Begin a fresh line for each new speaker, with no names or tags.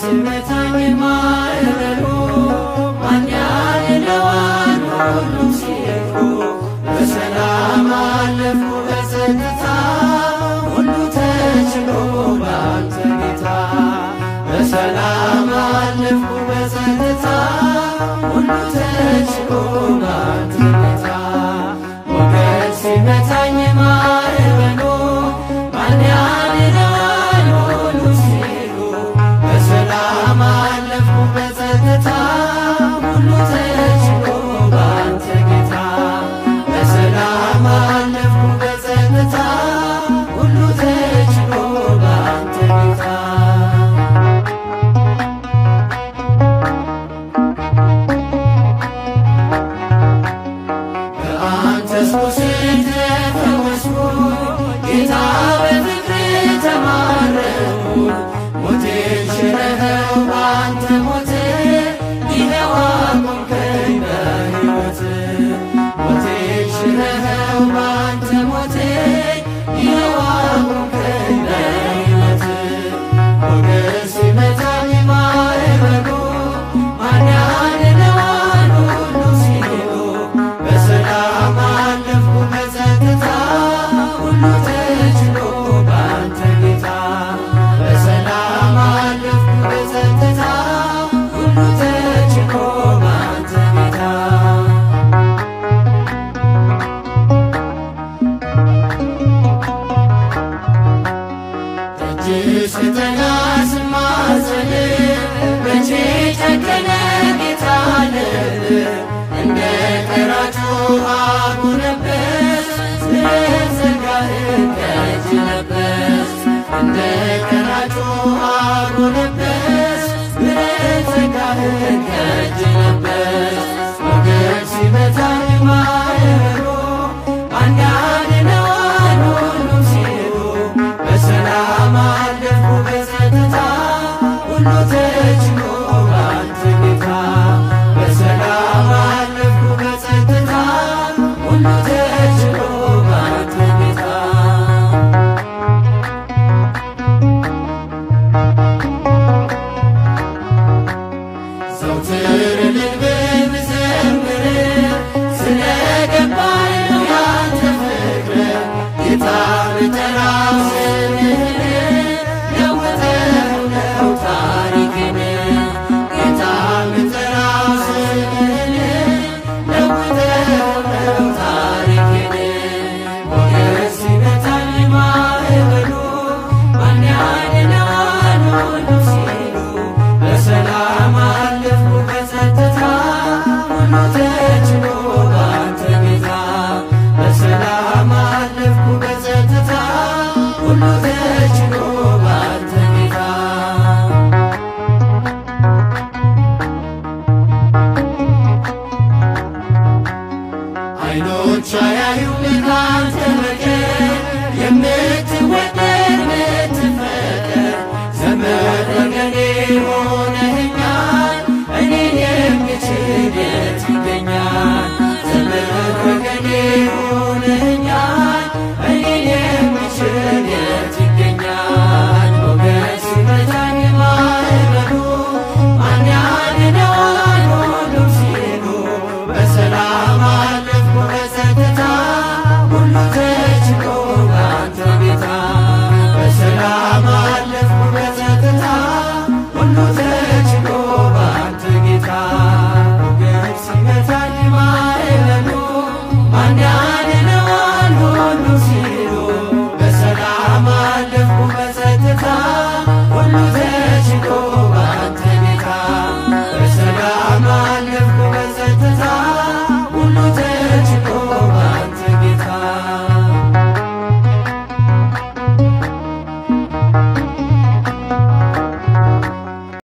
ሲመታኝ ማዕበሉ ማን ያድነዋል? ሁሉም ሲሄዱ በሰላም አለፍኩ በጸጥታ ሁሉ ተችሎ ባንተ ጌታ በሰላም አለፍኩ በጸጥታ ሁሉ ተችሎ ባንተ ጌታ ሞገድ ሲመታኝ ማዕበሉ ማን ያድነዋል? ሁሉም ሲሄዱ በሰላም አለፍኩ በጸጥታ ሁሉ ተችሎ ባንተ ጌታ በሰላም አለፍኩ በጸጥታ ሁሉ ተችሎ ባንተ ጌታ በአንተስ ቁስል ተፈወስኩ ጌታ በፍቅርህ ተማረኩ ሞቴን ሽረኸው በአንተ ሞት ይኸው አቆምከኝ በሕይወት ሞቴን ሽረኸው በአንተ ሞት ይኸው አቆምከኝ በሕይወት ሞገድ ሲመታኝ ማዕበሉ ማን ያድነዋል? ሁሉም ሲሄዱ በሰላም አለፍኩ በጸጥታ ሁሉ ተችሎ ባንተ ጌታ በሰላም አለፍኩ በጸጥታ ሁሉ ተችሎ ባንተ ጌታ ደጅ ስጠና ስማጸን መቼ ጨከነ ጌታ ልብ እንደ ቀራጩ አጎነበስ ምሕረት ጸጋህን ከእጅ ለበስ እንደ ቀራጩ አጎነበስ ምሕረት ጸጋህን ከእጅ ለበስ ሞገድ ሲመታኝ ማዕበሉ ማን ያድነዋል? ሁሉም ሲሄዱ በሰላም አለፍኩ በጸጥታ ሁሉ ተችሎ ባንተ ጌታ በሰላም አለፍኩ በጸጥታ ሁሉ ተችሎ ባንተ ጌታ ዘወትር ልልብል ብዘምር ስለገባኝ ነው ያንተ ፍቅር ጌታ ብጠራው ስምህን ለውጠው ነው ታሪክን ጌታ ብጠራው ስምህን ለውጠው ነው ታሪክን ሞገድ ሲመታኝ ማዕበሉ ማን ያድነዋል? ሁሉም ሲሄዱ በሰላም አለፍኩ በጸጥታ ሁሉ ተችሎ ባንተ ጌታ በሰላም አለፍኩ በጸጥታ ሁሉ ተችሎ ባንተ ጌታ ዓይኖች አያዩም ካንተ በቀር የምትወደድ የምትፈቀር ዘመድ ወገኔ ሆነኸኛል እኔን የሚችል የት ይገኛል? ዘመድ ወገኔ ሆነኸኛል እኔን የሚችል የት ይገኛል? ሞገድ ሲመታኝ ማዕበሉ ማን ያድነዋል? ሁሉም ሲሄዱ በሰላም አለፍኩ በጸጥታ ሁሉ ተችሎ ባንተ ጌታ በሰላም አለፍኩ በጸጥታ ሁሉ ተችሎ ባንተ ጌታ ሞገድ ሲመታኝ ማዕበሉ ማን ያድነዋል? ሁሉም ሲሄዱ በሰላም አለፍኩ በጸጥታ ሁሉ ተችሎ ባንተ ጌታ በሰላም